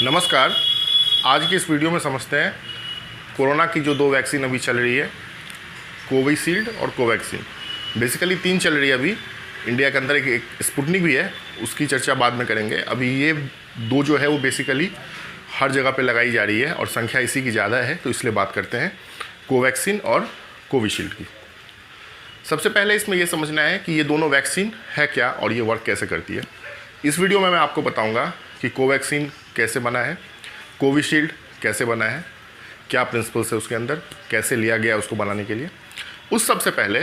नमस्कार। आज की इस वीडियो में समझते हैं कोरोना की जो 2 वैक्सीन अभी चल रही है, कोविशील्ड और कोवैक्सीन। बेसिकली 3 चल रही है अभी इंडिया के अंदर। एक स्पुतनिक भी है, उसकी चर्चा बाद में करेंगे। अभी ये 2 जो है वो बेसिकली हर जगह पे लगाई जा रही है और संख्या इसी की ज़्यादा है, तो इसलिए बात करते हैं कोवैक्सीन और कोविशील्ड की। सबसे पहले इसमें ये समझना है कि ये दोनों वैक्सीन है क्या और ये वर्क कैसे करती है। इस वीडियो में मैं आपको बताऊंगा कि कोवैक्सीन कैसे बना है, कोविशील्ड कैसे बना है, क्या प्रिंसिपल्स है उसके अंदर, कैसे लिया गया उसको बनाने के लिए। उस सबसे पहले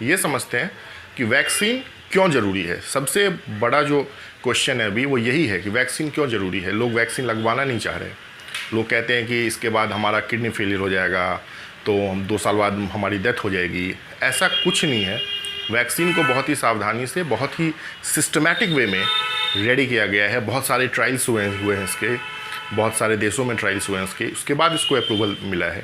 ये समझते हैं कि वैक्सीन क्यों ज़रूरी है। सबसे बड़ा जो क्वेश्चन है अभी वो यही है कि वैक्सीन क्यों ज़रूरी है। लोग वैक्सीन लगवाना नहीं चाह रहे। लोग कहते हैं कि इसके बाद हमारा किडनी फेलियर हो जाएगा, तो हम 2 साल बाद हमारी डेथ हो जाएगी। ऐसा कुछ नहीं है। वैक्सीन को बहुत ही सावधानी से, बहुत ही सिस्टमैटिक वे में रेडी किया गया है। बहुत सारे ट्रायल्स हुए हैं इसके, बहुत सारे देशों में ट्रायल्स हुए हैं उसके बाद इसको अप्रूवल मिला है।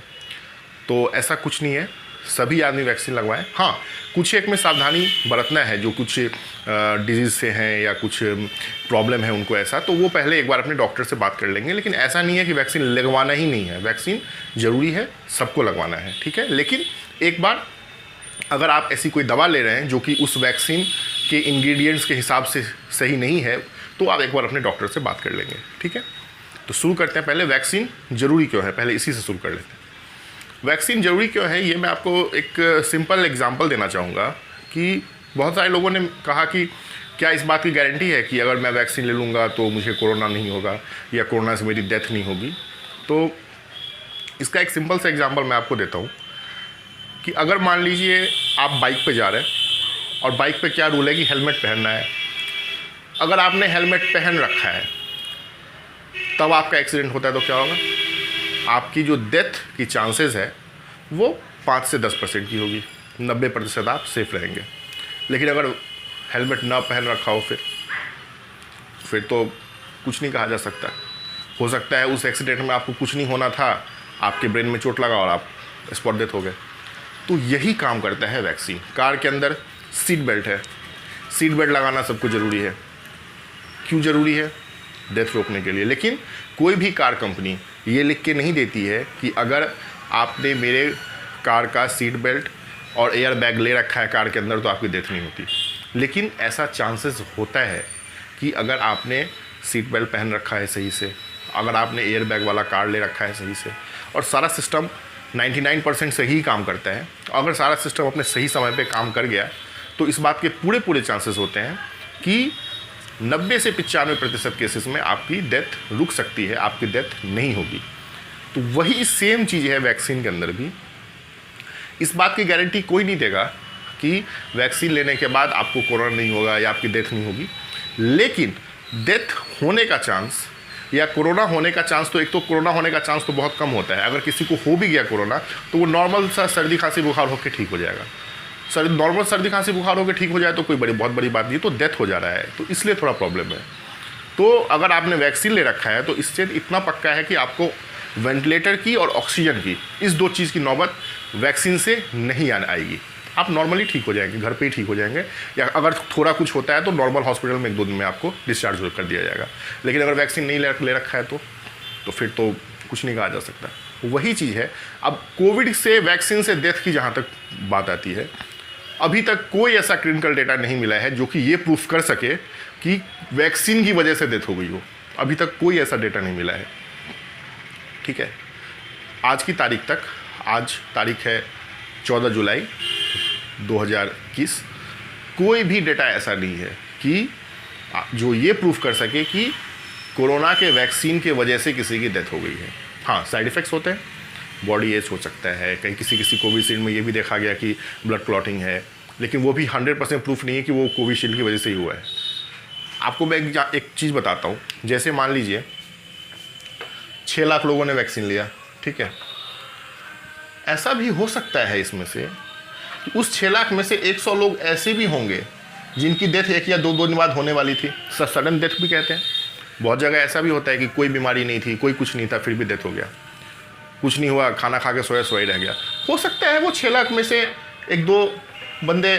तो ऐसा कुछ नहीं है, सभी आदमी वैक्सीन लगवाएं। हाँ, कुछ एक में सावधानी बरतना है, जो कुछ डिजीज़ से हैं या कुछ प्रॉब्लम है उनको, ऐसा तो वो पहले एक बार अपने डॉक्टर से बात कर लेंगे। लेकिन ऐसा नहीं है कि वैक्सीन लगवाना ही नहीं है। वैक्सीन ज़रूरी है, सबको लगवाना है, ठीक है। लेकिन एक बार अगर आप ऐसी कोई दवा ले रहे हैं जो कि उस वैक्सीन के इंग्रेडिएंट्स के हिसाब से सही नहीं है, तो आप एक बार अपने डॉक्टर से बात कर लेंगे, ठीक है। तो शुरू करते हैं। पहले वैक्सीन ज़रूरी क्यों है, पहले इसी से शुरू कर लेते हैं। वैक्सीन ज़रूरी क्यों है, ये मैं आपको एक सिंपल एग्जांपल देना चाहूँगा कि बहुत सारे लोगों ने कहा कि क्या इस बात की गारंटी है कि अगर मैं वैक्सीन ले लूँगा तो मुझे कोरोना नहीं होगा या कोरोना से मेरी डेथ नहीं होगी। तो इसका एक सिंपल सा एग्जांपल मैं आपको देता हूँ कि अगर मान लीजिए आप बाइक पे जा रहे हैं और बाइक पे क्या रूल है कि हेलमेट पहनना है। अगर आपने हेलमेट पहन रखा है तब आपका एक्सीडेंट होता है तो क्या होगा, आपकी जो डेथ की चांसेस है वो 5 से 10% की होगी। 90% आप सेफ रहेंगे। लेकिन अगर हेलमेट ना पहन रखा हो फिर तो कुछ नहीं कहा जा सकता। हो सकता है उस एक्सीडेंट में आपको कुछ नहीं होना था, आपके ब्रेन में चोट लगा और आप स्पॉट डेथ हो गए। तो यही काम करता है वैक्सीन। कार के अंदर सीट बेल्ट है, सीट बेल्ट लगाना सबको ज़रूरी है। क्यों ज़रूरी है? डेथ रोकने के लिए। लेकिन कोई भी कार कंपनी ये लिख के नहीं देती है कि अगर आपने मेरे कार का सीट बेल्ट और एयर बैग ले रखा है कार के अंदर तो आपकी डेथ नहीं होती। लेकिन ऐसा चांसेस होता है कि अगर आपने सीट बेल्ट पहन रखा है सही से, अगर आपने एयर बैग वाला कार ले रखा है सही से और सारा सिस्टम 99% से ही काम करता है, अगर सारा सिस्टम अपने सही समय पे काम कर गया तो इस बात के पूरे चांसेस होते हैं कि 90 से 95% केसेस में आपकी डेथ रुक सकती है, आपकी डेथ नहीं होगी। तो वही सेम चीज़ है वैक्सीन के अंदर भी। इस बात की गारंटी कोई नहीं देगा कि वैक्सीन लेने के बाद आपको कोरोना नहीं होगा या आपकी डेथ नहीं होगी। लेकिन डेथ होने का चांस या कोरोना होने का चांस, तो एक तो कोरोना होने का चांस तो बहुत कम होता है। अगर किसी को हो भी गया कोरोना तो वो नॉर्मल सा सर्दी खांसी बुखार होकर ठीक हो जाएगा। नॉर्मल सर्दी खांसी बुखार होकर ठीक हो जाए तो कोई बहुत बड़ी बात नहीं, तो डेथ हो जा रहा है, तो इसलिए थोड़ा प्रॉब्लम है। तो अगर आपने वैक्सीन ले रखा है तो इससे इतना पक्का है कि आपको वेंटिलेटर की और ऑक्सीजन की, इस 2 चीज़ की नौबत वैक्सीन से नहीं आएगी। आप नॉर्मली ठीक हो जाएंगे, घर पे ही ठीक हो जाएंगे, या अगर थोड़ा कुछ होता है तो नॉर्मल हॉस्पिटल में 1-2 दिन में आपको डिस्चार्ज कर दिया जाएगा। लेकिन अगर वैक्सीन नहीं ले रखा है तो फिर तो कुछ नहीं कहा जा सकता। वही चीज़ है। अब कोविड से, वैक्सीन से डेथ की जहाँ तक बात आती है, अभी तक कोई ऐसा क्लिनिकल डेटा नहीं मिला है जो कि ये प्रूफ कर सके कि वैक्सीन की वजह से डेथ हो गई हो। अभी तक कोई ऐसा डेटा नहीं मिला है, ठीक है। आज की तारीख तक, आज तारीख है 14 जुलाई 2021, कोई भी डेटा ऐसा नहीं है कि जो ये प्रूफ कर सके कि कोरोना के वैक्सीन के वजह से किसी की डेथ हो गई है। हाँ, साइड इफ़ेक्ट्स होते हैं, बॉडी एज हो सकता है, कहीं किसी कोविशील्ड में ये भी देखा गया कि ब्लड क्लॉटिंग है, लेकिन वो भी 100% प्रूफ नहीं है कि वो कोविशील्ड की वजह से ही हुआ है। आपको मैं एक चीज़ बताता हूँ। जैसे मान लीजिए 6 लाख लोगों ने वैक्सीन लिया, ठीक है। ऐसा भी हो सकता है इसमें से कि उस 6 लाख में से 100 लोग ऐसे भी होंगे जिनकी डेथ 1 या 2 दिन बाद होने वाली थी। सडन डेथ भी कहते हैं। बहुत जगह ऐसा भी होता है कि कोई बीमारी नहीं थी, कोई कुछ नहीं था, फिर भी डेथ हो गया। कुछ नहीं हुआ, खाना खा के सोया ही रह गया। हो सकता है वो 6 लाख में से 1-2 बंदे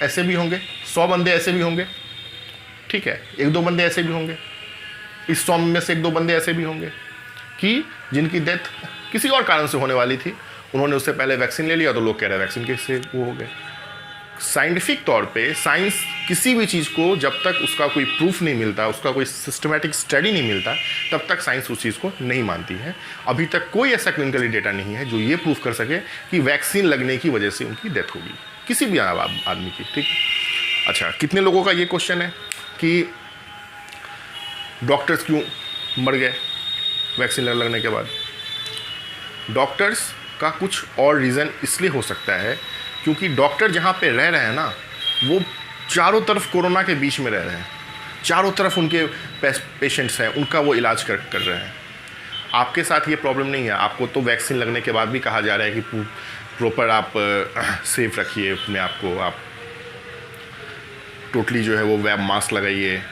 ऐसे भी होंगे, 100 बंदे ऐसे भी होंगे, ठीक है, 1-2 बंदे ऐसे भी होंगे। इस 100 में से 1-2 बंदे ऐसे भी होंगे कि जिनकी डेथ किसी और कारण से होने वाली थी, उन्होंने उससे पहले वैक्सीन ले लिया, तो लोग कह रहे हैं वैक्सीन कैसे वो हो गए। साइंटिफिक तौर पे साइंस किसी भी चीज़ को जब तक उसका कोई प्रूफ नहीं मिलता, उसका कोई सिस्टमैटिक स्टडी नहीं मिलता, तब तक साइंस उस चीज़ को नहीं मानती है। अभी तक कोई ऐसा क्लिनिकली डेटा नहीं है जो ये प्रूफ कर सके कि वैक्सीन लगने की वजह से उनकी डेथ होगी, किसी भी आदमी की। ठीक, अच्छा, कितने लोगों का ये क्वेश्चन है कि डॉक्टर्स क्यों मर गए वैक्सीन लगने के बाद? डॉक्टर्स का कुछ और रीज़न इसलिए हो सकता है क्योंकि डॉक्टर जहाँ पे रह रहे हैं ना, वो चारों तरफ कोरोना के बीच में रह रहे हैं, चारों तरफ उनके पेशेंट्स हैं, उनका वो इलाज कर रहे हैं। आपके साथ ये प्रॉब्लम नहीं है, आपको तो वैक्सीन लगने के बाद भी कहा जा रहा है कि प्रॉपर आप सेफ रखिए अपने आप को, आप टोटली जो है वो वेब मास्क लगाइए,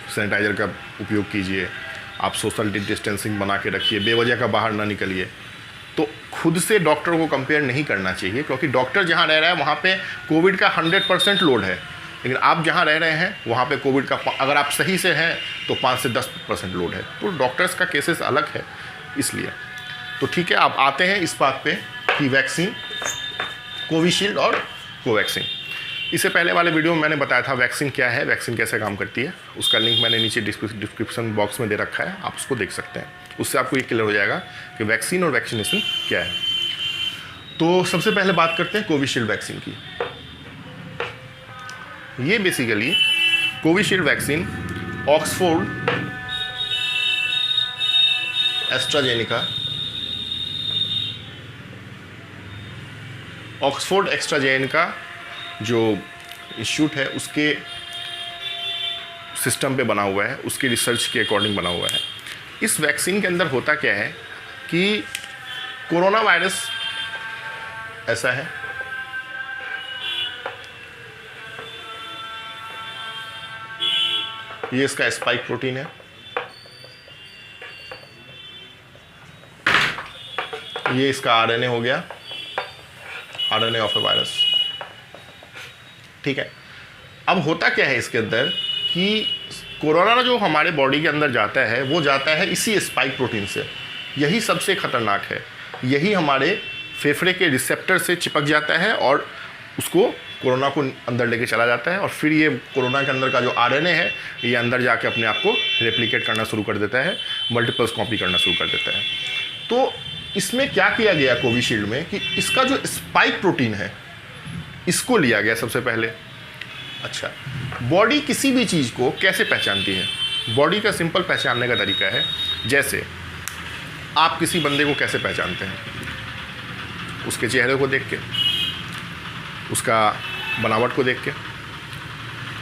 सैनिटाइज़र का उपयोग कीजिए, आप सोशल डिस्टेंसिंग बना के रखिए, बेवजह का बाहर ना निकलिए। तो खुद से डॉक्टर को कंपेयर नहीं करना चाहिए, क्योंकि डॉक्टर जहाँ रह रहा है वहाँ पे कोविड का 100% लोड है, लेकिन आप जहाँ रह रहे हैं वहाँ पे कोविड का, अगर आप सही से हैं तो 5 से 10% लोड है। तो डॉक्टर्स का केसेस अलग है इसलिए। तो ठीक है, आप आते हैं इस बात पे कि वैक्सीन, कोविशील्ड और कोवैक्सीन। इससे पहले वाले वीडियो में मैंने बताया था वैक्सीन क्या है, वैक्सीन कैसे काम करती है, उसका लिंक मैंने नीचे डिस्क्रिप्शन बॉक्स में दे रखा है, आप उसको देख सकते हैं। उससे आपको ये क्लियर हो जाएगा कि वैक्सीन और वैक्सीनेशन क्या है। तो सबसे पहले बात करते हैं कोविशील्ड वैक्सीन की। ये basically Covishield vaccine Oxford AstraZeneca जो इंस्टीट्यूट है उसके सिस्टम पे बना हुआ है, उसके रिसर्च के अकॉर्डिंग बना हुआ है। इस वैक्सीन के अंदर होता क्या है कि कोरोना वायरस ऐसा है, ये इसका स्पाइक प्रोटीन है, ये इसका आरएनए हो गया, आरएनए ऑफ ए वायरस। ठीक है, अब होता क्या है इसके अंदर कि कोरोना जो हमारे बॉडी के अंदर जाता है वो जाता है इसी स्पाइक प्रोटीन से। यही सबसे खतरनाक है, यही हमारे फेफड़े के रिसेप्टर से चिपक जाता है और उसको कोरोना को अंदर लेके चला जाता है, और फिर ये कोरोना के अंदर का जो आरएनए है ये अंदर जाके अपने आप को रेप्लिकेट करना शुरू कर देता है, मल्टीपल्स कॉपी करना शुरू कर देता है। तो इसमें क्या किया गया कोविशील्ड में कि इसका जो स्पाइक प्रोटीन है इसको लिया गया सबसे पहले। अच्छा, बॉडी किसी भी चीज़ को कैसे पहचानती है? बॉडी का सिंपल पहचानने का तरीका है, जैसे आप किसी बंदे को कैसे पहचानते हैं? उसके चेहरे को देख के, उसका बनावट को देख के,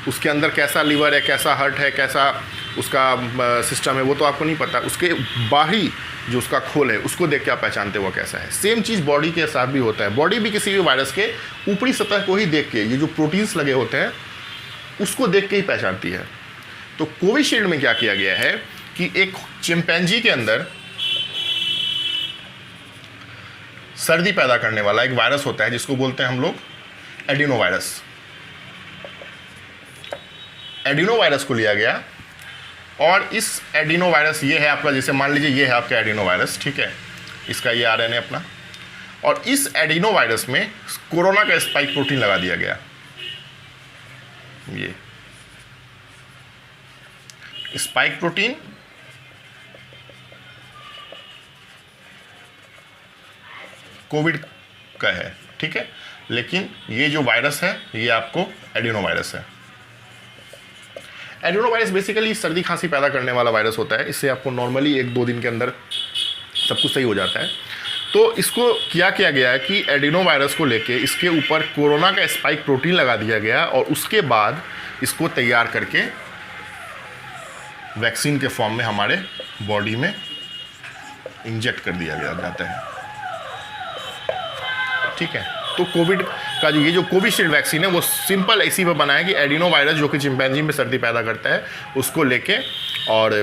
उसके अंदर कैसा लीवर है, कैसा हार्ट है, कैसा उसका सिस्टम है वो तो आपको नहीं पता, उसके बाहरी जो उसका खोल है उसको देख के आप पहचानते वो कैसा है। सेम चीज़ बॉडी के साथ भी होता है, बॉडी भी किसी भी वायरस के ऊपरी सतह को ही देख के, ये जो प्रोटीन्स लगे होते हैं उसको देख के ही पहचानती है। तो कोविशील्ड में क्या किया गया है कि एक चिंपैंजी के अंदर सर्दी पैदा करने वाला एक वायरस होता है जिसको बोलते हैं हम लोग एडिनो वायरस। एडिनो वायरस को लिया गया और इस एडिनो वायरस, ये है आपका, जैसे मान लीजिए ये है आपका एडिनो वायरस, ठीक है, इसका ये आरएनए अपना, और इस एडिनो वायरस में कोरोना का स्पाइक प्रोटीन लगा दिया गया। ये स्पाइक प्रोटीन कोविड का है, ठीक है, लेकिन ये जो वायरस है ये आपको एडिनो वायरस है। एडिनो वायरस बेसिकली सर्दी खांसी पैदा करने वाला वायरस होता है, इससे आपको नॉर्मली 1-2 दिन के अंदर सब कुछ सही हो जाता है। तो इसको क्या किया गया है कि एडिनो वायरस को लेके इसके ऊपर कोरोना का स्पाइक प्रोटीन लगा दिया गया और उसके बाद इसको तैयार करके वैक्सीन के फॉर्म में हमारे बॉडी में इंजेक्ट कर दिया जाता है। ठीक है, तो कोविड का जो ये जो कोविशील्ड वैक्सीन है वो सिंपल इसी पर बना है कि एडिनो वायरस जो कि चिंपैंजी में सर्दी पैदा करता है उसको लेके और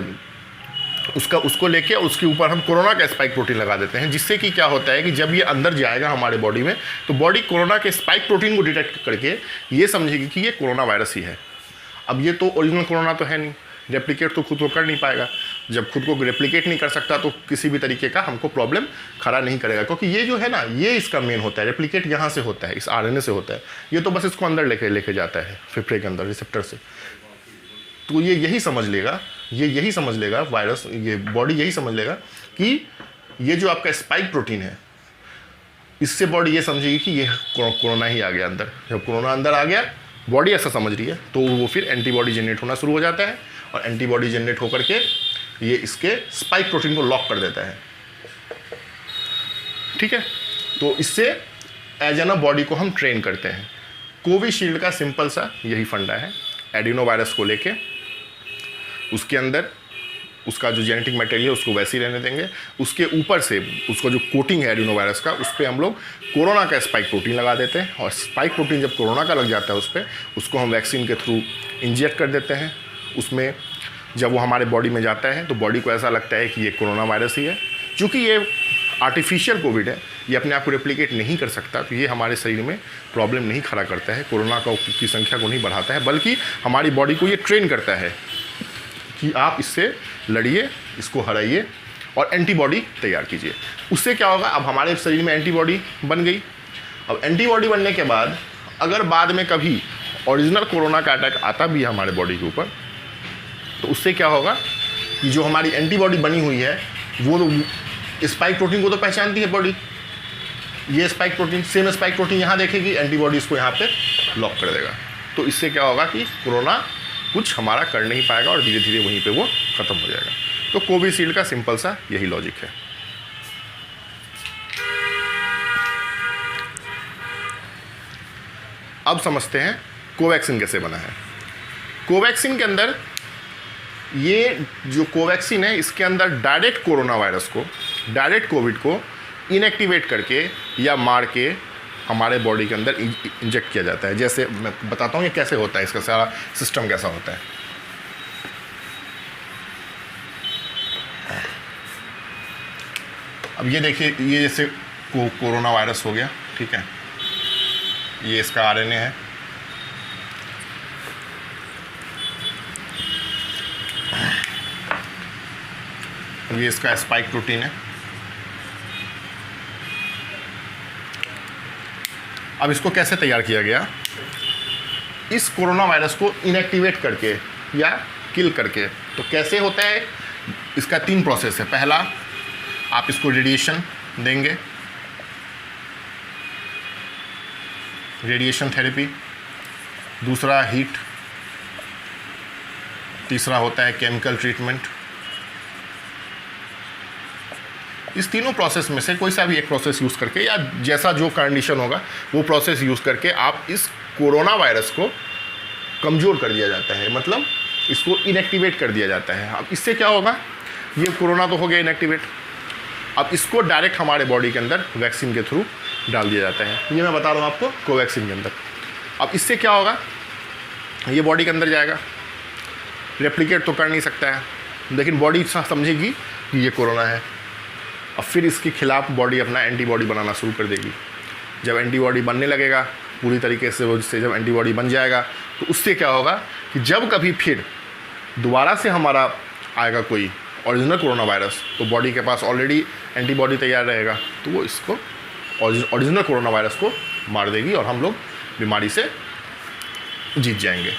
उसके ऊपर हम कोरोना का स्पाइक प्रोटीन लगा देते हैं, जिससे कि क्या होता है कि जब ये अंदर जाएगा हमारे बॉडी में तो बॉडी कोरोना के स्पाइक प्रोटीन को डिटेक्ट करके ये समझेगी कि ये कोरोना वायरस ही है। अब ये तो ओरिजिनल कोरोना तो है नहीं, रेप्लिकेट तो खुद को कर नहीं पाएगा, जब खुद को रेप्लिकेट नहीं कर सकता तो किसी भी तरीके का हमको प्रॉब्लम खड़ा नहीं करेगा, क्योंकि ये जो है ना, ये इसका मेन होता है, रेप्लिकेट यहाँ से होता है, इस आरएनए से होता है। ये तो बस इसको अंदर लेके जाता है फेफड़े के अंदर रिसेप्टर से। तो ये यही समझ लेगा वायरस, ये बॉडी यही समझ लेगा कि ये जो आपका स्पाइक प्रोटीन है, इससे बॉडी ये समझेगी कि ये कोरोना ही आ गया अंदर। जब कोरोना अंदर आ गया, बॉडी ऐसा समझ रही है, तो वो फिर एंटीबॉडी जनरेट होना शुरू हो जाता है, और एंटीबॉडी जनरेट होकर के ये इसके स्पाइक प्रोटीन को लॉक कर देता है। ठीक है, तो इससे एज एन बॉडी को हम ट्रेन करते हैं। कोविशील्ड का सिंपल सा यही फंडा है। एडिनो वायरस को लेके उसके अंदर उसका जो जेनेटिक मटेरियल है उसको वैसे ही रहने देंगे, उसके ऊपर से उसका जो कोटिंग है एडिनो वायरस का, उस पर हम लोग कोरोना का स्पाइक प्रोटीन लगा देते हैं, और स्पाइक प्रोटीन जब कोरोना का लग जाता है उस पर, उसको हम वैक्सीन के थ्रू इंजेक्ट कर देते हैं। उसमें जब वो हमारे बॉडी में जाता है तो बॉडी को ऐसा लगता है कि ये कोरोना वायरस ही है। चूँकि ये आर्टिफिशियल कोविड है, ये अपने आप को रेप्लिकेट नहीं कर सकता, तो ये हमारे शरीर में प्रॉब्लम नहीं खड़ा करता है, कोरोना की संख्या को नहीं बढ़ाता है, बल्कि हमारी बॉडी को ये ट्रेन करता है कि आप इससे लड़िए, इसको हराइए और एंटीबॉडी तैयार कीजिए। उससे क्या होगा, अब हमारे शरीर में एंटीबॉडी बन गई। अब एंटीबॉडी बनने के बाद अगर बाद में कभी ओरिजिनल कोरोना का अटैक आता भी है हमारे बॉडी के ऊपर, तो उससे क्या होगा कि जो हमारी एंटीबॉडी बनी हुई है वो तो स्पाइक प्रोटीन को तो पहचानती है बॉडी, ये spike protein, same spike protein यहाँ देखेगी, एंटीबॉडी इसको यहाँ पे लॉक कर देगा। तो इससे क्या होगा कि कोरोना कुछ हमारा कर नहीं पाएगा और धीरे धीरे वहीं पे वो ख़त्म हो जाएगा। तो कोविशील्ड का सिंपल सा यही लॉजिक है। अब समझते हैं कोवैक्सीन कैसे बना है। कोवैक्सीन के अंदर, ये जो कोवैक्सीन है इसके अंदर डायरेक्ट कोरोना वायरस को, डायरेक्ट कोविड को इनएक्टिवेट करके या मार के हमारे बॉडी के अंदर इंजेक्ट किया जाता है। जैसे मैं बताता हूँ ये कैसे होता है, इसका सारा सिस्टम कैसा होता है। अब ये देखिए, ये जैसे कोरोना वायरस हो गया, ठीक है, ये इसका आरएनए है। ये इसका स्पाइक प्रोटीन है। अब इसको कैसे तैयार किया गया, इस कोरोना वायरस को इनएक्टिवेट करके या किल करके। तो कैसे होता है, इसका 3 प्रोसेस है। पहला, आप इसको रेडिएशन देंगे, रेडिएशन थेरेपी। दूसरा हीट। तीसरा होता है केमिकल ट्रीटमेंट। इस तीनों प्रोसेस में से कोई सा भी एक प्रोसेस यूज़ करके या जैसा जो कंडीशन होगा वो प्रोसेस यूज़ करके आप इस कोरोना वायरस को कमज़ोर कर दिया जाता है, मतलब इसको इनएक्टिवेट कर दिया जाता है। अब इससे क्या होगा, ये कोरोना तो हो गया इनएक्टिवेट, अब इसको डायरेक्ट हमारे बॉडी के अंदर वैक्सीन के थ्रू डाल दिया जाता है। ये मैं बता रहा हूँ आपको कोवैक्सीन के अंदर। अब इससे क्या होगा, ये बॉडी के अंदर जाएगा, रेप्लिकेट तो कर नहीं सकता है, लेकिन बॉडी समझेगी कि ये कोरोना है। अब फिर इसके खिलाफ बॉडी अपना एंटीबॉडी बनाना शुरू कर देगी। जब एंटीबॉडी बनने लगेगा पूरी तरीके से जब एंटीबॉडी बन जाएगा, तो उससे क्या होगा कि जब कभी फिर दोबारा से हमारा आएगा कोई ओरिजिनल कोरोना वायरस, तो बॉडी के पास ऑलरेडी एंटीबॉडी तैयार रहेगा, तो वो इसको ओरिजिनल कोरोना वायरस को मार देगी और हम लोग बीमारी से जीत जाएंगे।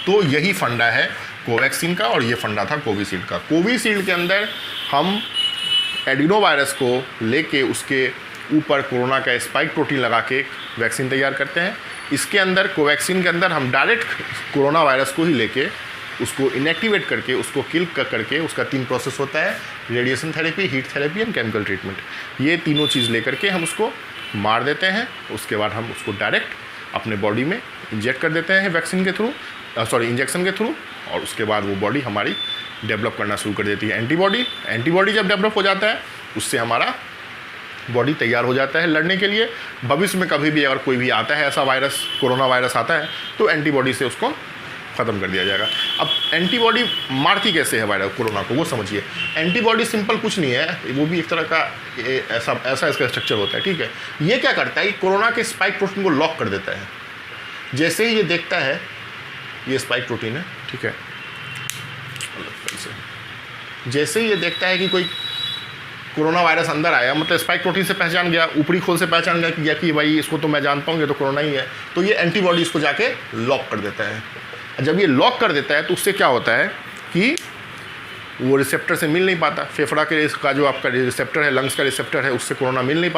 तो यही फंडा है कोवैक्सीन का, और ये फंडा था कोविशील्ड का। कोविशील्ड के अंदर हम एडिनो वायरस को लेके उसके ऊपर कोरोना का स्पाइक प्रोटीन लगा के वैक्सीन तैयार करते हैं। इसके अंदर कोवैक्सीन के अंदर हम डायरेक्ट कोरोना वायरस को ही लेके उसको इनएक्टिवेट करके उसको किल करके, उसका 3 प्रोसेस होता है, radiation therapy, heat therapy and chemical treatment. ये तीनों चीज़ लेकर के हम उसको मार देते हैं। उसके बाद हम उसको डायरेक्ट अपने बॉडी में इंजेक्ट कर देते हैं वैक्सीन के थ्रू, इंजेक्शन के थ्रू, और उसके बाद वो बॉडी हमारी डेवलप करना शुरू कर देती है एंटीबॉडी। एंटीबॉडी जब डेवलप हो जाता है, उससे हमारा बॉडी तैयार हो जाता है लड़ने के लिए। भविष्य में कभी भी अगर कोई भी आता है ऐसा वायरस, कोरोना वायरस आता है, तो एंटीबॉडी से उसको ख़त्म कर दिया जाएगा। अब एंटीबॉडी मारती कैसे है वायरस कोरोना को, वो समझिए। एंटीबॉडी सिंपल कुछ नहीं है, वो भी एक तरह का ऐसा इसका स्ट्रक्चर होता है, ठीक है। ये क्या करता है, कोरोना के स्पाइक प्रोटीन को लॉक कर देता है। जैसे ही ये देखता है ये स्पाइक प्रोटीन है, ठीक है, जैसे ही ये देखता है कि कोई कोरोना वायरस अंदर आया, मतलब स्पाइक प्रोटीन से पहचान गया, ऊपरी खोल से पहचान गया कि भाई इसको तो मैं जानता हूँ, ये तो कोरोना ही है, तो ये एंटीबॉडी इसको जाके लॉक कर देता है। जब ये लॉक कर देता है तो उससे क्या होता है कि वो रिसेप्टर से मिल नहीं पाता, फेफड़ा के का जो आपका रिसेप्टर है, लंग्स का रिसेप्टर है, उससे कोरोना मिल नहीं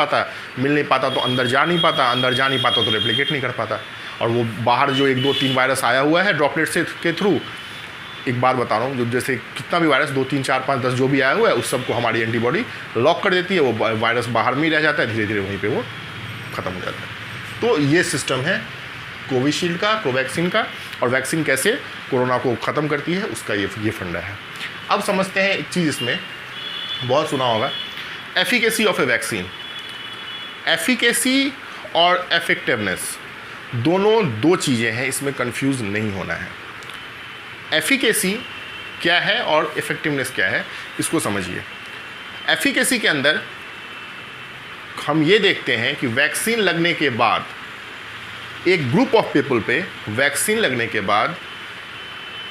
पाता तो अंदर जा नहीं पाता तो रेप्लिकेट नहीं कर पाता। और वो बाहर जो 1 2 3 वायरस आया हुआ है ड्रॉपलेट से के थ्रू, एक बार बता रहा हूँ, जो जैसे कितना भी वायरस 2 3 4 5 10 जो भी आया हुआ है उस सबको हमारी एंटीबॉडी लॉक कर देती है, वो वायरस बाहर में ही रह जाता है, धीरे धीरे वहीं पे वो ख़त्म हो जाता है। तो ये सिस्टम है कोविशील्ड का, कोवैक्सीन का, और वैक्सीन कैसे कोरोना को ख़त्म करती है उसका ये फंडा है। अब समझते हैं एक चीज़, इसमें बहुत सुना होगा efficacy of A vaccine. Efficacy और इफेक्टिवनेस दोनों 2 चीज़ें हैं, इसमें कंफ्यूज नहीं होना है। एफिकेसी क्या है और इफेक्टिवनेस क्या है, इसको समझिए। एफिकेसी के अंदर हम ये देखते हैं कि वैक्सीन लगने के बाद एक ग्रुप ऑफ पीपल पे वैक्सीन लगने के बाद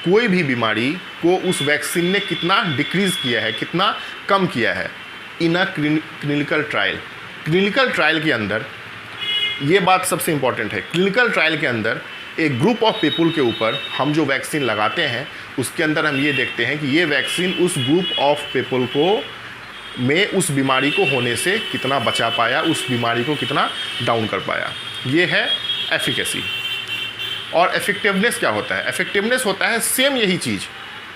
कोई भी बीमारी को उस वैक्सीन ने कितना डिक्रीज़ किया है, कितना कम किया है in a clinical trial. Clinical trial के अंदर ये बात सबसे इम्पॉर्टेंट है। क्लिनिकल ट्रायल के अंदर एक ग्रुप ऑफ पीपल के ऊपर हम जो वैक्सीन लगाते हैं उसके अंदर हम ये देखते हैं कि ये वैक्सीन उस ग्रुप ऑफ पीपल को में उस बीमारी को होने से कितना बचा पाया, उस बीमारी को कितना डाउन कर पाया। ये है एफिकेसी। और इफेक्टिवनेस क्या होता है? इफेक्टिवनेस होता है सेम यही चीज़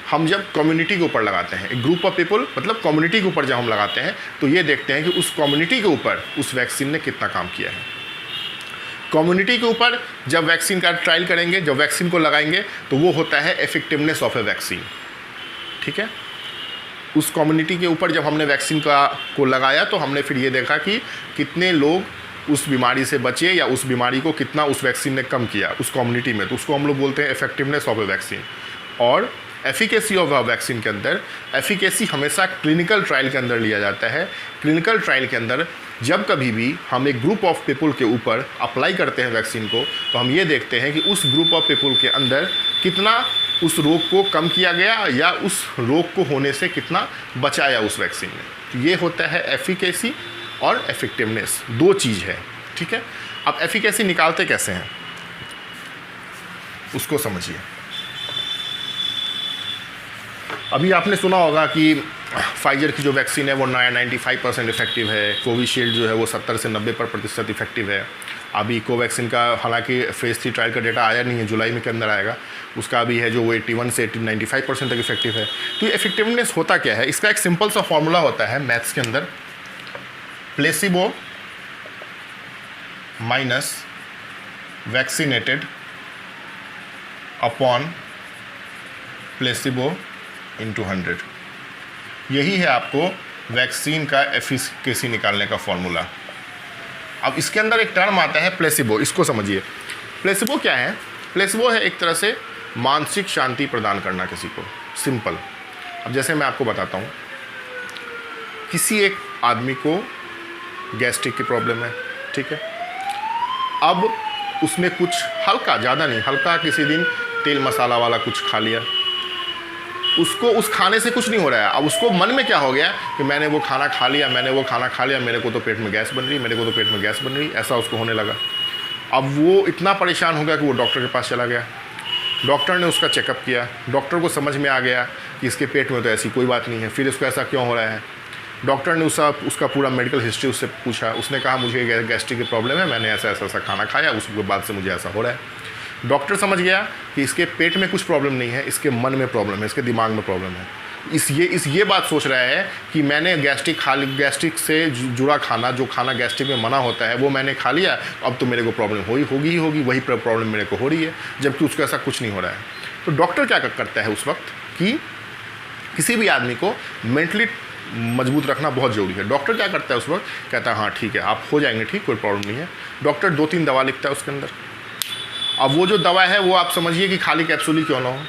हम जब कम्युनिटी के ऊपर लगाते हैं, एक ग्रुप ऑफ पीपल मतलब कम्युनिटी के ऊपर जब हम लगाते हैं तो ये देखते हैं कि उस कम्युनिटी के ऊपर उस वैक्सीन ने कितना काम किया है। कम्युनिटी के ऊपर जब वैक्सीन का ट्रायल करेंगे, जब वैक्सीन को लगाएंगे तो वो होता है इफेक्टिवनेस ऑफ ए वैक्सीन। ठीक है, उस कम्युनिटी के ऊपर जब हमने वैक्सीन को लगाया तो हमने फिर ये देखा कि कितने लोग उस बीमारी से बचे या उस बीमारी को कितना उस वैक्सीन ने कम किया उस कम्युनिटी में, तो उसको हम लोग बोलते हैं इफेक्टिवनेस ऑफ ए वैक्सीन। और एफिकेसी ऑफ अ वैक्सीन के अंदर एफिकेसी हमेशा क्लिनिकल ट्रायल के अंदर लिया जाता है। क्लिनिकल ट्रायल के अंदर जब कभी भी हम एक ग्रुप ऑफ पीपल के ऊपर अप्लाई करते हैं वैक्सीन को तो हम ये देखते हैं कि उस ग्रुप ऑफ पीपल के अंदर कितना उस रोग को कम किया गया या उस रोग को होने से कितना बचाया उस वैक्सीन ने। तो ये होता है एफिकेसी और इफेक्टिवनेस, 2 चीज़ है। ठीक है, अब एफिकेसी निकालते कैसे हैं उसको समझिए। अभी आपने सुना होगा कि फाइजर की जो वैक्सीन है वो 95% इफेक्टिव है, कोविशील्ड जो है वो 70 से 90% इफेक्टिव है। अभी कोवैक्सीन का हालांकि फेज़ 3 ट्रायल का डेटा आया नहीं है, जुलाई में के अंदर आएगा, उसका अभी है जो वो 81 से 95% तक इफेक्टिव है। तो ये इफेक्टिवनेस होता क्या है? इसका एक सिंपल सा फॉर्मूला होता है मैथ्स के अंदर, placebo minus vaccinated upon placebo into 100। यही है आपको वैक्सीन का एफिकेसी निकालने का फॉर्मूला। अब इसके अंदर एक टर्म आता है प्लेसिबो, इसको समझिए। प्लेसिबो क्या है? प्लेसिबो है एक तरह से मानसिक शांति प्रदान करना किसी को, सिंपल। अब जैसे मैं आपको बताता हूँ, किसी एक आदमी को गैस्ट्रिक की प्रॉब्लम है, ठीक है, अब उसने कुछ हल्का, ज़्यादा नहीं, हल्का किसी दिन तेल मसाला वाला कुछ खा लिया, उसको उस खाने से कुछ नहीं हो रहा है। अब उसको मन में क्या हो गया कि मैंने वो खाना खा लिया, मेरे को तो पेट में गैस बन रही, ऐसा उसको होने लगा। अब वो इतना परेशान हो गया कि वो डॉक्टर के पास चला गया। डॉक्टर ने उसका चेकअप किया, डॉक्टर को समझ में आ गया कि इसके पेट में तो ऐसी कोई बात नहीं है, फिर इसको ऐसा क्यों हो रहा है। डॉक्टर ने उसका पूरा मेडिकल हिस्ट्री उससे पूछा, उसने कहा मुझे गैस्ट्रिक की प्रॉब्लम है, मैंने ऐसा खाना खाया, उसके बाद से मुझे ऐसा हो रहा है। डॉक्टर समझ गया कि इसके पेट में कुछ प्रॉब्लम नहीं है, इसके मन में प्रॉब्लम है, इसके दिमाग में प्रॉब्लम है। ये बात सोच रहा है कि मैंने गैस्ट्रिक से जुड़ा खाना, जो खाना गैस्ट्रिक में मना होता है वो मैंने खा लिया, अब तो मेरे को प्रॉब्लम होगी, वही प्रॉब्लम मेरे को हो रही है, जबकि उसको ऐसा कुछ नहीं हो रहा है। तो डॉक्टर क्या करता है उस वक्त कि किसी भी आदमी को मेंटली मजबूत रखना बहुत ज़रूरी है। डॉक्टर क्या करता है उस वक्त, कहता है हाँ ठीक है, आप हो जाएंगे ठीक, कोई प्रॉब्लम नहीं है। डॉक्टर 2-3 दवा लिखता है उसके अंदर। अब वो जो दवा है वो आप समझिए कि खाली कैप्सूल ही क्यों ना हो,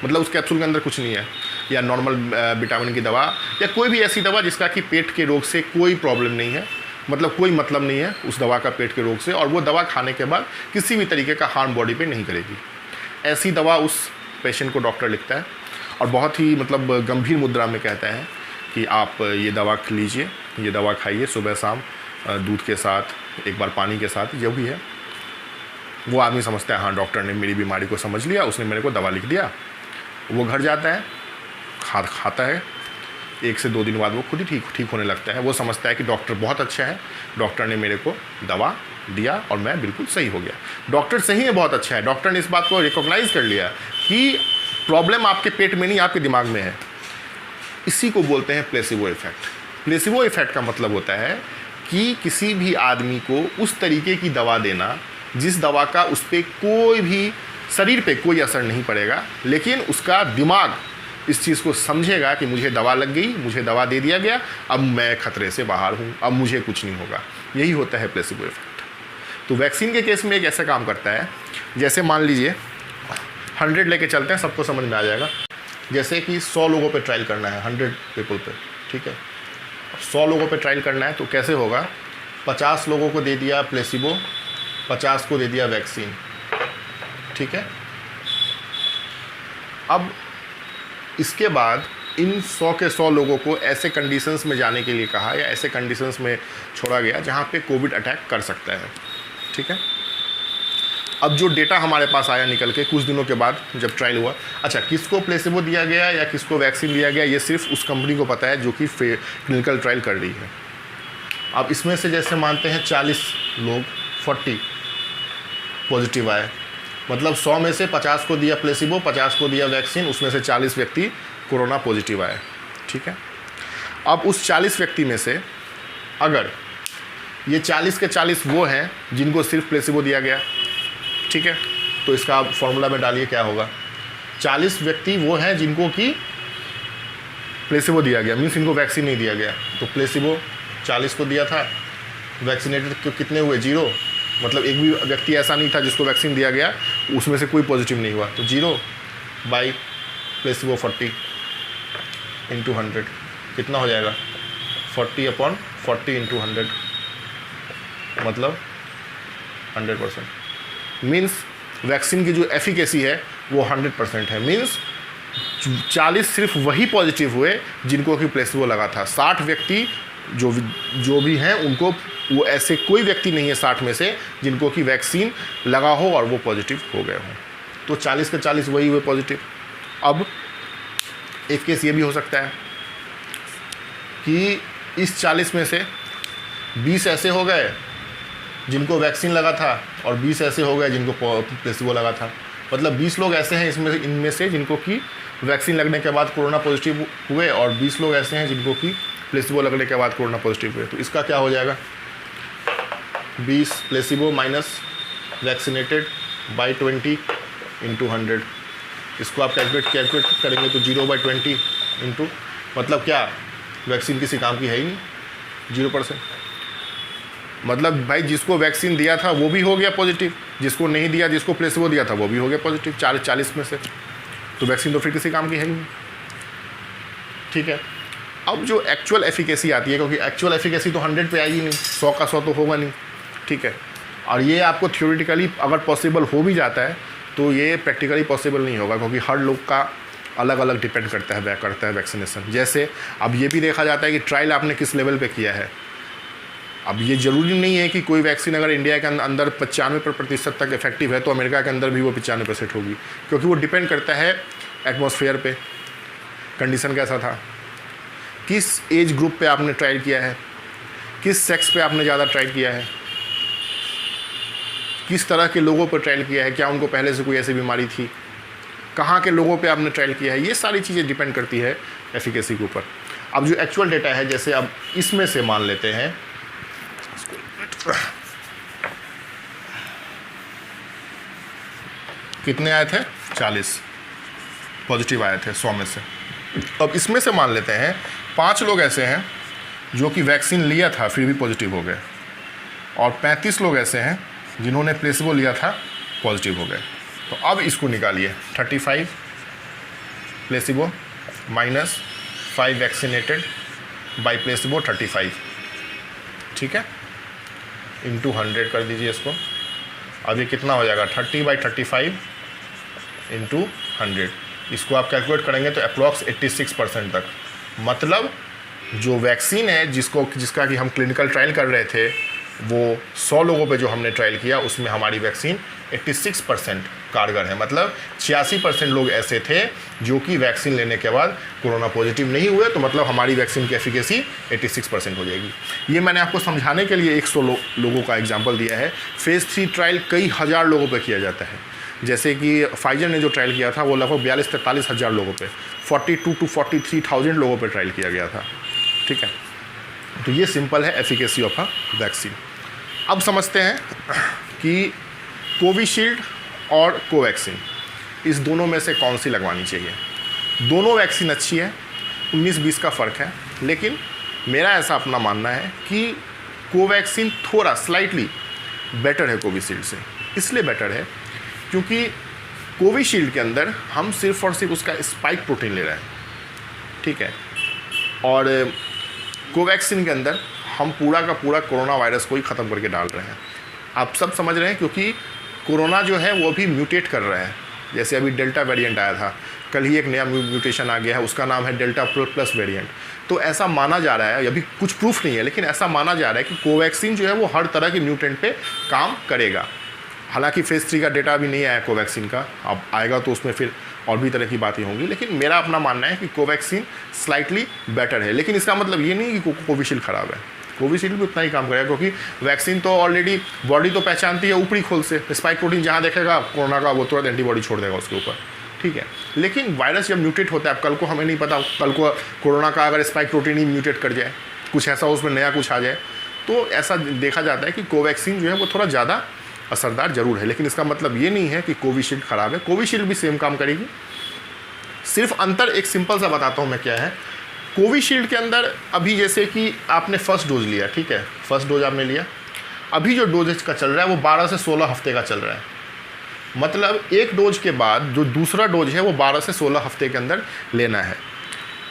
मतलब उस कैप्सूल के अंदर कुछ नहीं है, या नॉर्मल विटामिन की दवा या कोई भी ऐसी दवा जिसका कि पेट के रोग से कोई प्रॉब्लम नहीं है, मतलब कोई मतलब नहीं है उस दवा का पेट के रोग से, और वो दवा खाने के बाद किसी भी तरीके का हार्म बॉडी पे नहीं करेगी। ऐसी दवा उस पेशेंट को डॉक्टर लिखता है और बहुत ही मतलब गंभीर मुद्रा में कहते हैं कि आप ये दवा लीजिए, ये दवा खाइए सुबह शाम, दूध के साथ, एक बार पानी के साथ, जो भी है। वो आदमी समझता है हाँ डॉक्टर ने मेरी बीमारी को समझ लिया, उसने मेरे को दवा लिख दिया। वो घर जाता है, खाता है, 1 से 2 दिन बाद वो खुद ही ठीक होने लगता है। वो समझता है कि डॉक्टर बहुत अच्छा है, डॉक्टर ने मेरे को दवा दिया और मैं बिल्कुल सही हो गया। डॉक्टर सही है, बहुत अच्छा है, डॉक्टर ने इस बात को रिकॉग्नाइज़ कर लिया कि प्रॉब्लम आपके पेट में नहीं, आपके दिमाग में है। इसी को बोलते हैं प्लेसिबो इफेक्ट। प्लेसिबो इफेक्ट का मतलब होता है कि किसी भी आदमी को उस तरीके की दवा देना जिस दवा का उस पर कोई भी शरीर पे कोई असर नहीं पड़ेगा, लेकिन उसका दिमाग इस चीज़ को समझेगा कि मुझे दवा लग गई, मुझे दवा दे दिया गया, अब मैं खतरे से बाहर हूँ, अब मुझे कुछ नहीं होगा। यही होता है प्लेसिबो इफेक्ट। तो वैक्सीन के केस में एक ऐसा काम करता है, जैसे मान लीजिए 100 लेके चलते हैं, सबको समझ में आ जाएगा। जैसे कि 100 लोगों पे ट्रायल करना है, 100 पीपल पे, ठीक है। 100 लोगों पे ट्रायल करना है तो कैसे होगा? 50 लोगों को दे दिया प्लेसिबो, 50 को दे दिया वैक्सीन, ठीक है। अब इसके बाद इन 100 के 100 लोगों को ऐसे कंडीशंस में जाने के लिए कहा या ऐसे कंडीशंस में छोड़ा गया जहाँ पे कोविड अटैक कर सकता है, ठीक है। अब जो डेटा हमारे पास आया निकल के कुछ दिनों के बाद जब ट्रायल हुआ, अच्छा किसको प्लेसिबो दिया गया या किसको वैक्सीन दिया गया ये सिर्फ उस कंपनी को पता है जो कि क्लिनिकल ट्रायल कर रही है। अब इसमें से जैसे मानते हैं 40 लोग 40 पॉजिटिव आए, मतलब 100 में से 50 को दिया प्लेसिबो, 50 को दिया वैक्सीन, उसमें से 40 व्यक्ति कोरोना पॉजिटिव आए, ठीक है। अब उस 40 व्यक्ति में से अगर ये 40 के 40 वो हैं जिनको सिर्फ प्लेसिबो दिया गया, ठीक है, तो इसका आप फॉर्मूला में डालिए क्या होगा। 40 व्यक्ति वो हैं जिनको कि प्लेसिबो दिया गया, मीन्स इनको वैक्सीन नहीं दिया गया, तो प्लेसिबो 40 को दिया था, वैक्सीनेटेड कितने हुए? 0, मतलब एक भी व्यक्ति ऐसा नहीं था जिसको वैक्सीन दिया गया उसमें से कोई पॉजिटिव नहीं हुआ, तो 0 बाई प्लेसिबो 40 इंटू 100 कितना हो जाएगा? 40/40 इंटू 100 मतलब 100%। मीन्स वैक्सीन की जो एफिकेसी है वो 100% है। मीन्स 40 सिर्फ वही पॉजिटिव हुए जिनको कि प्लेसिबो लगा था। 60 व्यक्ति जो भी हैं उनको, वो ऐसे कोई व्यक्ति नहीं है 60 में से जिनको कि वैक्सीन लगा हो और वो पॉजिटिव हो गए हों। तो 40 के 40 वही हुए पॉजिटिव। अब एक केस ये भी हो सकता है कि इस 40 में से 20 ऐसे हो गए जिनको वैक्सीन लगा था और 20 ऐसे हो गए जिनको प्लेसिबो लगा था। मतलब 20 लोग ऐसे हैं इनमें से जिनको कि वैक्सीन लगने के बाद कोरोना पॉजिटिव हुए और 20 लोग ऐसे हैं जिनको कि प्लेसिबो लगने के बाद कोरोना पॉजिटिव हुए। तो इसका क्या हो जाएगा? 20 placebo minus vaccinated by 20 into 100। इसको आप कैलकुलेट करेंगे तो 0/20 इंटू, मतलब क्या वैक्सीन किसी काम की है ही नहीं, 0%। मतलब भाई जिसको वैक्सीन दिया था वो भी हो गया पॉजिटिव, जिसको नहीं दिया, जिसको प्लेसिबो दिया था वो भी हो गया पॉजिटिव, 40 में से। तो वैक्सीन तो फिर किसी काम की है ही नहीं, ठीक है। अब जो एक्चुअल एफिकेसी आती है, क्योंकि एक्चुअल एफिकेसी तो 100 पे आएगी नहीं, 100 का 100 तो होगा नहीं, ठीक है। और ये आपको थ्योरेटिकली अगर पॉसिबल हो भी जाता है तो ये प्रैक्टिकली पॉसिबल नहीं होगा, क्योंकि हर लोग का अलग अलग डिपेंड करता है वैक्सीनेशन। जैसे अब ये भी देखा जाता है कि ट्रायल आपने किस लेवल पे किया है। अब ये ज़रूरी नहीं है कि कोई वैक्सीन अगर इंडिया के अंदर 95% तक इफेक्टिव है तो अमेरिका के अंदर भी वो 95% होगी, क्योंकि वो डिपेंड करता है एटमॉस्फेयर पे, कंडीशन कैसा था, किस एज ग्रुप पे आपने ट्रायल किया है, किस सेक्स पे आपने ज़्यादा ट्रायल किया है, किस तरह के लोगों पर ट्रायल किया है, क्या उनको पहले से कोई ऐसी बीमारी थी, कहाँ के लोगों पे आपने ट्रायल किया है। ये सारी चीज़ें डिपेंड करती है एफिकेसी के ऊपर। अब जो एक्चुअल डेटा है, जैसे अब इसमें से मान लेते हैं कितने आए थे? 40 पॉजिटिव आए थे 100 में से। अब इसमें से मान लेते हैं 5 लोग ऐसे हैं जो कि वैक्सीन लिया था फिर भी पॉजिटिव हो गए, और 35 लोग ऐसे हैं जिन्होंने प्लेसिबो लिया था पॉजिटिव हो गए। तो अब इसको निकालिए, 35 placebo minus 5 vaccinated by placebo 35, ठीक है, इंटू 100 कर दीजिए इसको। अब ये कितना हो जाएगा? 30/35 इंटू 100, इसको आप कैलकुलेट करेंगे तो अप्रॉक्स 86% तक। मतलब जो वैक्सीन है जिसका कि हम क्लिनिकल ट्रायल कर रहे थे, वो 100 लोगों पे जो हमने ट्रायल किया उसमें हमारी वैक्सीन 86% कारगर है। मतलब 86% लोग ऐसे थे जो कि वैक्सीन लेने के बाद कोरोना पॉजिटिव नहीं हुए, तो मतलब हमारी वैक्सीन की एफिकेसी 86% हो जाएगी। ये मैंने आपको समझाने के लिए 100 लोगों का एग्जाम्पल दिया है। फेज़ 3 ट्रायल कई हज़ार लोगों पर किया जाता है। जैसे कि फाइजर ने जो ट्रायल किया था वो लगभग 42-43 हज़ार लोगों पे 42 to 43,000 लोगों पे ट्रायल किया गया था। ठीक है, तो ये सिंपल है एफिकेसी ऑफ अ वैक्सीन। अब समझते हैं कि कोविशील्ड और कोवैक्सीन, इस दोनों में से कौन सी लगवानी चाहिए। दोनों वैक्सीन अच्छी है, 19-20 का फ़र्क है, लेकिन मेरा ऐसा अपना मानना है कि कोवैक्सीन थोड़ा स्लाइटली बेटर है कोविशील्ड से। इसलिए बेटर है क्योंकि कोविशील्ड के अंदर हम सिर्फ और सिर्फ उसका स्पाइक प्रोटीन ले रहे हैं, ठीक है, और कोवैक्सीन के अंदर हम पूरा का पूरा कोरोना वायरस को ही ख़त्म करके डाल रहे हैं। आप सब समझ रहे हैं, क्योंकि कोरोना जो है वो भी म्यूटेट कर रहा है। जैसे अभी डेल्टा वेरिएंट आया था, कल ही एक नया म्यूटेशन आ गया है, उसका नाम है डेल्टा प्लस वेरिएंट। तो ऐसा माना जा रहा है, अभी कुछ प्रूफ नहीं है, लेकिन ऐसा माना जा रहा है कि कोवैक्सीन जो है वो हर तरह के म्यूटेंट पे काम करेगा। हालांकि फेज़ 3 का डेटा अभी नहीं आया कोवैक्सीन का, अब आएगा तो उसमें फिर और भी तरह की बातें होंगी, लेकिन मेरा अपना मानना है कि कोवैक्सीन स्लाइटली बेटर है। लेकिन इसका मतलब ये नहीं कि कोविशील्ड ख़राब है, कोविशील्ड भी उतना ही काम करेगा, क्योंकि वैक्सीन तो ऑलरेडी बॉडी तो पहचानती है ऊपरी खोल से, स्पाइक प्रोटीन जहाँ देखेगा कोरोना का वो तुरंत एंटीबॉडी छोड़ देगा उसके ऊपर, ठीक है। लेकिन वायरस जब म्यूटेट होता है, अब कल को हमें नहीं पता, कल को कोरोना का अगर स्पाइक प्रोटीन ही म्यूटेट कर जाए, कुछ ऐसा उसमें नया कुछ आ जाए, तो ऐसा देखा जाता है कि कोवैक्सीन जो है वो थोड़ा ज़्यादा असरदार जरूर है। लेकिन इसका मतलब ये नहीं है कि कोविशील्ड ख़राब है, कोविशील्ड भी सेम काम करेगी। सिर्फ अंतर एक सिंपल सा बताता हूँ मैं क्या है। कोविशील्ड के अंदर अभी जैसे कि आपने फर्स्ट डोज लिया, ठीक है, फर्स्ट डोज आपने लिया, अभी जो डोजेज का चल रहा है वो 12 से 16 हफ्ते का चल रहा है। मतलब एक डोज के बाद जो दूसरा डोज है वो 12 से 16 हफ्ते के अंदर लेना है।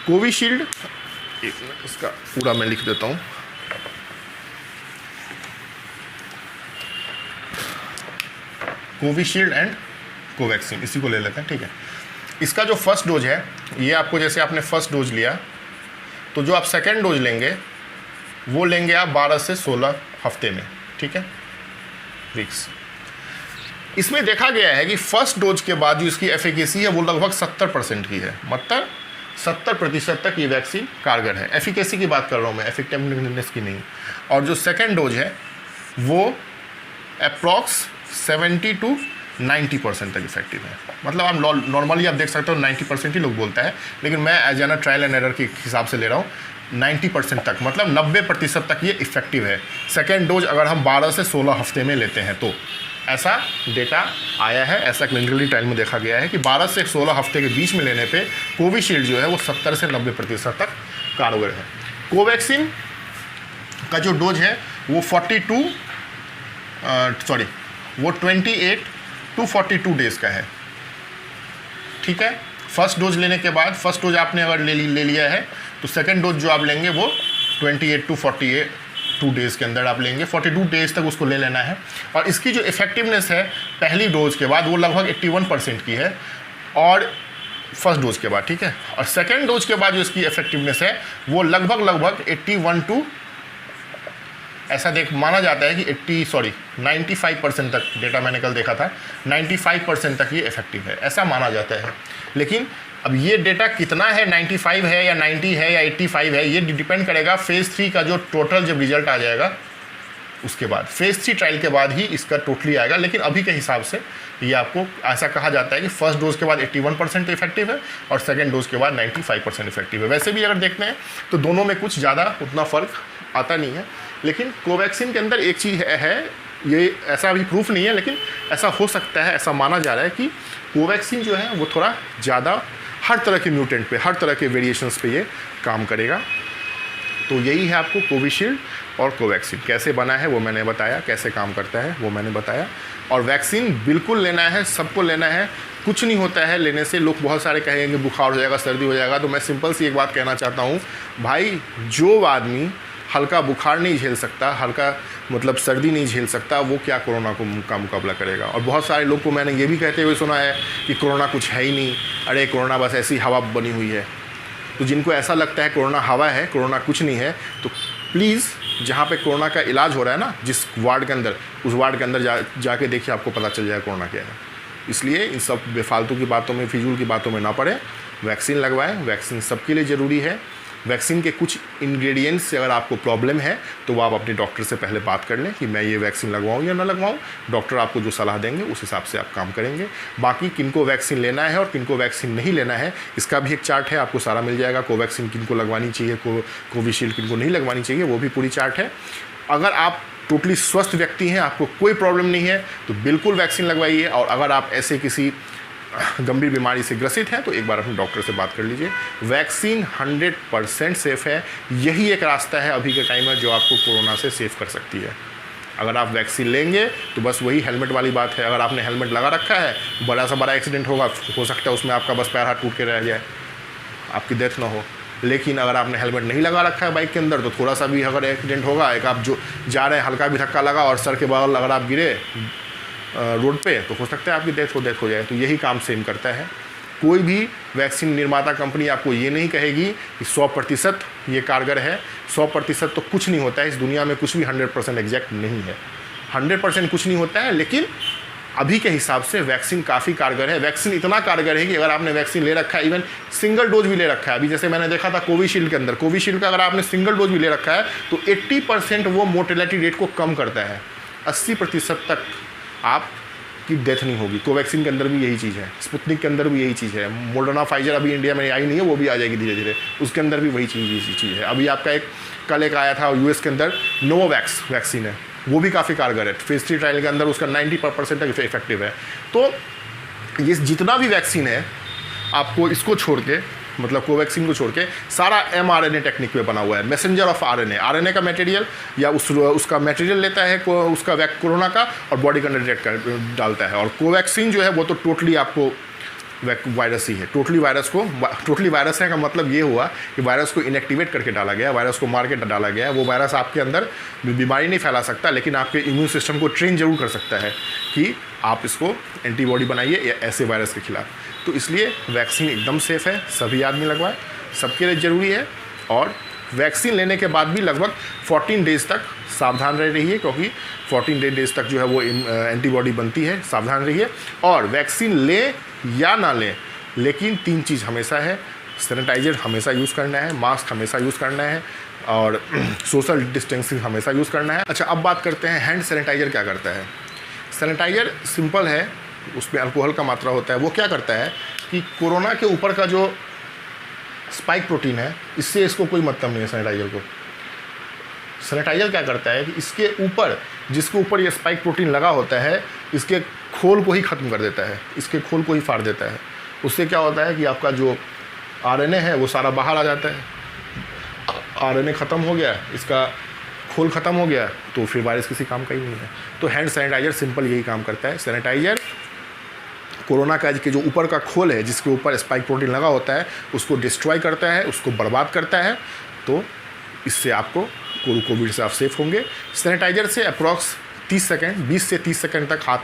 कोविशील्ड, एक मिनट इसका पूरा मैं लिख देता हूँ। कोविशील्ड एंड कोवैक्सीन, इसी को ले लेते हैं, ठीक है। इसका जो फर्स्ट डोज है, ये आपको, जैसे आपने फर्स्ट डोज लिया, तो जो आप सेकेंड डोज लेंगे वो लेंगे आप 12 से 16 हफ्ते में, ठीक है, वीक्स। इसमें देखा गया है कि फर्स्ट डोज के बाद जो इसकी एफिकेसी है वो लगभग 70% की है। मतलब 70% तक ये वैक्सीन कारगर है। एफिकेसी की बात कर रहा हूँ मैं, इफेक्टिवनेस की नहीं। और जो सेकेंड डोज है वो अप्रॉक्स 70 to 90% तक इफेक्टिव है। मतलब आप नॉर्मली आप देख सकते हो 90% ही लोग बोलता है, लेकिन मैं as an trial and error के हिसाब से ले रहा हूँ 90% तक, मतलब 90% तक ये इफेक्टिव है। सेकेंड डोज अगर हम 12 से 16 हफ्ते में लेते हैं तो ऐसा डेटा आया है, ऐसा क्लिनिकली ट्रायल में देखा गया है कि 12 से 16 हफ्ते के बीच में लेने पे कोविशील्ड जो है वो 70 से 90% तक कारगर है। कोवैक्सीन का जो डोज है वो 28 to 42 डेज़ का है, ठीक है। फर्स्ट डोज लेने के बाद, फर्स्ट डोज आपने अगर ले लिया है तो सेकंड डोज जो आप लेंगे वो 28 to 42 डेज़ के अंदर आप लेंगे। 42 डेज़ तक उसको ले लेना है। और इसकी जो इफेक्टिवनेस है पहली डोज के बाद वो लगभग 81% की है, और फर्स्ट डोज के बाद, ठीक है। और सेकेंड डोज के बाद जो इसकी इफेक्टिवनेस है वो लगभग 81 to, ऐसा माना जाता है कि 95% तक, डेटा मैंने कल देखा था, 95% तक ये इफेक्टिव है, ऐसा माना जाता है। लेकिन अब ये डेटा कितना है, 95 है या 90 है या 85 है, ये डिपेंड करेगा फेज़ 3 का जो टोटल जब रिजल्ट आ जाएगा उसके बाद, फेज़ 3 ट्रायल के बाद ही इसका टोटली आएगा। लेकिन अभी के हिसाब से ये आपको ऐसा कहा जाता है कि फर्स्ट डोज के बाद 81% इफेक्टिव है और सेकेंड डोज के बाद 95% इफेक्टिव है। वैसे भी अगर देखते हैं तो दोनों में कुछ ज़्यादा उतना फ़र्क आता नहीं है। लेकिन कोवैक्सीन के अंदर एक चीज़ है, ये ऐसा अभी प्रूफ नहीं है, लेकिन ऐसा हो सकता है, ऐसा माना जा रहा है कि कोवैक्सीन जो है वो थोड़ा ज़्यादा हर तरह के म्यूटेंट पे, हर तरह के वेरिएशंस पे ये काम करेगा। तो यही है आपको कोविशील्ड और कोवैक्सीन कैसे बना है वो मैंने बताया, कैसे काम करता है वो मैंने बताया। और वैक्सीन बिल्कुल लेना है, सबको लेना है, कुछ नहीं होता है लेने से। लोग बहुत सारे कहेंगे बुखार हो जाएगा, सर्दी हो जाएगा, तो मैं सिंपल सी एक बात कहना चाहता हूँ भाई, जो आदमी हल्का बुखार नहीं झेल सकता, हल्का मतलब सर्दी नहीं झेल सकता, वो क्या कोरोना का मुकाबला करेगा। और बहुत सारे लोग को मैंने ये भी कहते हुए सुना है कि कोरोना कुछ है ही नहीं, अरे कोरोना बस ऐसी हवा बनी हुई है। तो जिनको ऐसा लगता है कोरोना हवा है, कोरोना कुछ नहीं है, तो प्लीज़ जहाँ पे कोरोना का इलाज हो रहा है ना, जिस वार्ड के अंदर, उस वार्ड के अंदर जाके देखिए, आपको पता चल जाएगा कोरोना क्या है। इसलिए इन सब बेफालतू की बातों में, फिजूल की बातों में ना पड़े, वैक्सीन लगवाएं। वैक्सीन सबके लिए ज़रूरी है। वैक्सीन के कुछ इंग्रेडिएंट्स से अगर आपको प्रॉब्लम है तो वो आप अपने डॉक्टर से पहले बात कर लें कि मैं ये वैक्सीन लगवाऊं या ना लगवाऊं। डॉक्टर आपको जो सलाह देंगे उस हिसाब से आप काम करेंगे। बाकी किनको वैक्सीन लेना है और किनको वैक्सीन नहीं लेना है, इसका भी एक चार्ट है, आपको सारा मिल जाएगा। कोवैक्सीन किनको लगवानी चाहिए, कोविशील्ड किनको नहीं लगवानी चाहिए, वो भी पूरी चार्ट है। अगर आप टोटली स्वस्थ व्यक्ति हैं, आपको कोई प्रॉब्लम नहीं है, तो बिल्कुल वैक्सीन लगवाइए। और अगर आप ऐसे किसी गंभीर बीमारी से ग्रसित हैं तो एक बार अपने डॉक्टर से बात कर लीजिए। वैक्सीन 100% सेफ़ है। यही एक रास्ता है अभी के टाइम में जो आपको कोरोना से सेव कर सकती है। अगर आप वैक्सीन लेंगे तो बस वही हेलमेट वाली बात है। अगर आपने हेलमेट लगा रखा है, बड़ा सा बड़ा एक्सीडेंट होगा, हो सकता है उसमें आपका बस पैर हाथ टूट के रह जाए, आपकी डेथ ना हो। लेकिन अगर आपने हेलमेट नहीं लगा रखा है बाइक के अंदर, तो थोड़ा सा भी अगर एक्सीडेंट होगा, एक आप जो जा रहे हैं, हल्का भी धक्का लगा और सर के बगल अगर आप गिरे रोड पे, तो हो सकता है आपकी डेथ हो जाए। तो यही काम सेम करता है। कोई भी वैक्सीन निर्माता कंपनी आपको ये नहीं कहेगी कि 100% ये कारगर है। 100% तो कुछ नहीं होता है इस दुनिया में, कुछ भी 100% एग्जैक्ट नहीं है। 100% कुछ नहीं होता है, लेकिन अभी के हिसाब से वैक्सीन काफ़ी कारगर है। वैक्सीन इतना कारगर है कि अगर आपने वैक्सीन ले रखा है, इवन सिंगल डोज भी ले रखा है, अभी जैसे मैंने देखा था कोविशील्ड के अंदर, कोविशील्ड का अगर आपने सिंगल डोज भी ले रखा है तो 80% वो मोर्टेलिटी रेट को कम करता है। 80% तक आपकी डेथ नहीं होगी। कोवैक्सीन के अंदर भी यही चीज़ है, स्पुतनिक के अंदर भी यही चीज़ है। मोडर्ना फाइजर अभी इंडिया में आई नहीं है, वो भी आ जाएगी धीरे धीरे, उसके अंदर भी वही चीज़ है। अभी आपका कल एक आया था यूएस के अंदर, नोवोवैक्स वैक्सीन है, वो भी काफ़ी कारगर है। फेज़ 3 ट्रायल के अंदर उसका 90% तक इफेक्टिव है। तो ये जितना भी वैक्सीन है, आपको इसको छोड़ के, मतलब कोवैक्सीन को छोड़ के, सारा mRNA टेक्निक पे बना हुआ है, मैसेंजर ऑफ आरएनए का मटेरियल, या उसका मटेरियल लेता है उसका कोरोना का और बॉडी के अंदर डिटेक्ट डालता है। और कोवैक्सीन जो है वो तो टोटली आपको वायरस ही है। टोटली वायरस है का मतलब ये हुआ कि वायरस को इनएक्टिवेट करके डाला गया, वायरस को मार के डाला गया। वो वायरस आपके अंदर बीमारी नहीं फैला सकता, लेकिन आपके इम्यून सिस्टम को ट्रेन जरूर कर सकता है कि आप इसको एंटीबॉडी बनाइए ऐसे वायरस के खिलाफ। तो इसलिए वैक्सीन एकदम सेफ़ है, सभी आदमी लगवाएं, सबके लिए ज़रूरी है। और वैक्सीन लेने के बाद भी लगभग 14 डेज़ तक सावधान रहिए, क्योंकि 14 डेज़ तक जो है वो एंटीबॉडी बनती है। सावधान रहिए। और वैक्सीन लें या ना लें, लेकिन 3 चीज़ हमेशा है, सैनिटाइज़र हमेशा यूज़ करना है, मास्क हमेशा यूज़ करना है, और सोशल डिस्टेंसिंग हमेशा यूज़ करना है। अच्छा, अब बात करते हैं हैंड सैनिटाइज़र क्या करता है। सैनिटाइज़र सिंपल है, उसमें अल्कोहल का मात्रा होता है। वो क्या करता है कि कोरोना के ऊपर का जो स्पाइक प्रोटीन है, इससे इसको कोई मतलब नहीं है सैनिटाइज़र को। सैनिटाइज़र क्या करता है कि इसके ऊपर, जिसके ऊपर ये स्पाइक प्रोटीन लगा होता है, इसके खोल को ही ख़त्म कर देता है, इसके खोल को ही फाड़ देता है। उससे क्या होता है कि आपका जो आरएनए है वो सारा बाहर आ जाता है। आरएनए ख़त्म हो गया, इसका खोल ख़त्म हो गया, तो फिर वायरस किसी काम का ही नहीं है। तो हैंड सैनिटाइज़र सिंपल यही काम करता है। सैनिटाइज़र कोरोना का जो ऊपर का खोल है, जिसके ऊपर स्पाइक प्रोटीन लगा होता है, उसको डिस्ट्रॉय करता है, उसको बर्बाद करता है। तो इससे आपको कोविड से आप सेफ होंगे। सैनिटाइज़र से अप्रॉक्स 20 से 30 सेकंड तक हाथ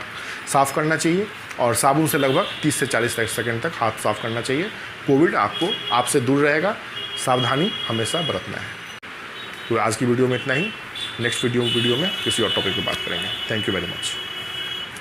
साफ़ करना चाहिए, और साबुन से लगभग 30 से 40 सेकंड तक हाथ साफ़ करना चाहिए। कोविड आपसे दूर रहेगा। सावधानी हमेशा बरतना है। तो आज की वीडियो में इतना ही। नेक्स्ट वीडियो में किसी और टॉपिक पर बात करेंगे। Thank you very much.